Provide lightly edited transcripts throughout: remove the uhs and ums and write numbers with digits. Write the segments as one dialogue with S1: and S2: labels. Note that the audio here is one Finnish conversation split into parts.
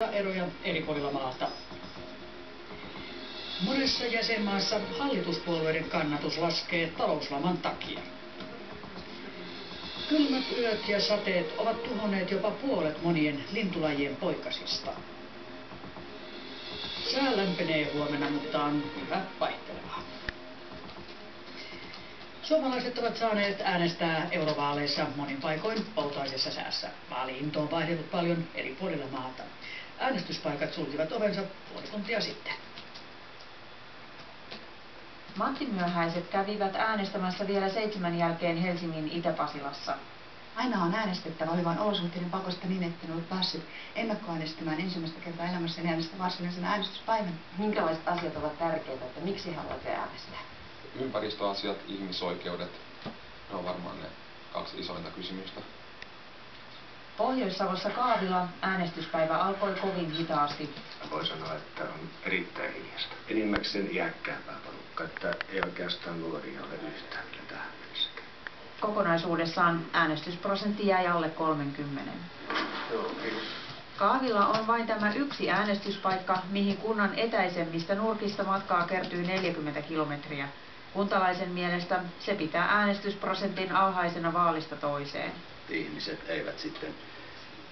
S1: Eroja eri puolilla maata. Monessa jäsenmaassa hallituspuolueiden kannatus laskee talouslaman takia. Kylmät yöt ja sateet ovat tuhonneet jopa puolet monien lintulajien poikasista. Sää lämpenee huomenna, mutta on yhä vaihtelevaa. Suomalaiset ovat saaneet äänestää eurovaaleissa monin paikoin poutaisessa säässä. Vaali-into on vaihdellut paljon eri puolilla maata. Äänestyspaikat sulkivat ovensa puoli tuntia sitten.
S2: Manttimyöhäiset kävivät äänestämässä vielä 7 jälkeen Helsingin Itä-Pasilassa.
S3: Aina on äänestettävä, oli vain olosuhteiden pakosta niin, etten ollut päässyt ennakkoäänestämään ensimmäistä kertaa elämässäni äänestä varsinaisen äänestyspäivän.
S2: Minkälaiset asiat ovat tärkeitä, että miksi haluatte äänestää?
S4: Ympäristöasiat, ihmisoikeudet, ne on varmaan ne 2 isointa kysymystä.
S2: Pohjois-Savossa Kaavila äänestyspäivä alkoi kovin hitaasti.
S5: Voi sanoa, että on erittäin hiljaista. Enimmäkseen iäkkäämpää porukkaa, että ei oikeastaan nuoria ole yhtään vielä tähän mennessä.
S2: Kokonaisuudessaan äänestysprosentti jäi alle 30.
S5: Joo, kiitos.
S2: Kaavila on vain tämä yksi äänestyspaikka, mihin kunnan etäisemmistä nurkista matkaa kertyy 40 kilometriä. Kuntalaisen mielestä se pitää äänestysprosentin alhaisena vaalista toiseen.
S6: Ihmiset eivät sitten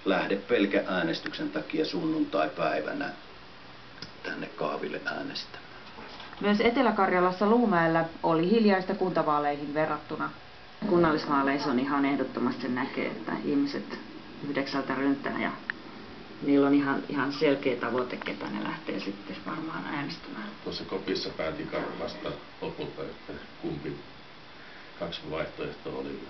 S6: lähde pelkän äänestyksen takia sunnuntaipäivänä tänne Kaaville äänestämään.
S2: Myös Etelä-Karjalassa Luumäellä oli hiljaista kuntavaaleihin verrattuna.
S7: Kunnallisvaaleissa on ihan ehdottomasti se näkee, että ihmiset 9 rynttää ja niillä on ihan selkeä tavoite, ketä ne lähtee sitten varmaan äänestämään.
S8: Tuossa kopissa päätin vasta lopulta, että kumpi 2 vaihtoehtoa oli.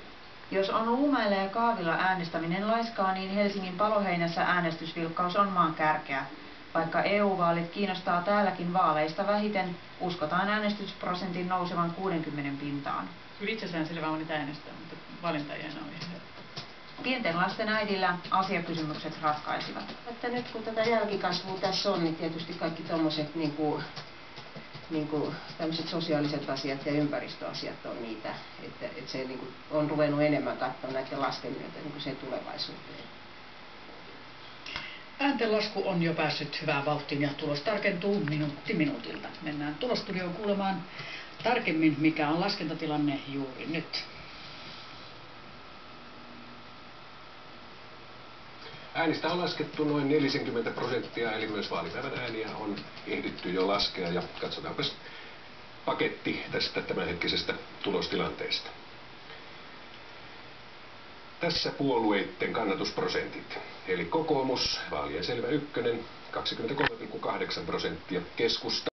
S2: Jos on Luumäellä ja Kaavilla äänestäminen laiskaa, niin Helsingin Paloheinässä äänestysvilkkaus on maan kärkeä. Vaikka EU-vaalit kiinnostaa täälläkin vaaleista vähiten, uskotaan äänestysprosentin nousevan 60 pintaan.
S1: Kyllä itsessään selvä on, että äänestää, mutta valintajana on ihan helppo.
S2: Pienten lasten äidillä asiakysymykset ratkaisivat.
S9: Että nyt kun tätä jälkikasvua tässä on, niin tietysti kaikki tommoset tämmöiset sosiaaliset asiat ja ympäristöasiat on niitä, että se on ruvennut enemmän katsoa näiden lasten myötä se tulevaisuuteen.
S1: Ääntenlasku on jo päässyt hyvään vauhtiin ja tulos tarkentuu minuutti minuutilta. Mennään tulostudioon kuulemaan tarkemmin, mikä on laskentatilanne juuri nyt.
S10: Äänistä on laskettu noin 40%, eli myös vaalipäivän ääniä on ehditty jo laskea, ja katsotaanpas paketti tästä tämänhetkisestä tulostilanteesta. Tässä puolueiden kannatusprosentit, eli kokoomus, vaalien selvä ykkönen, 23,8%, keskusta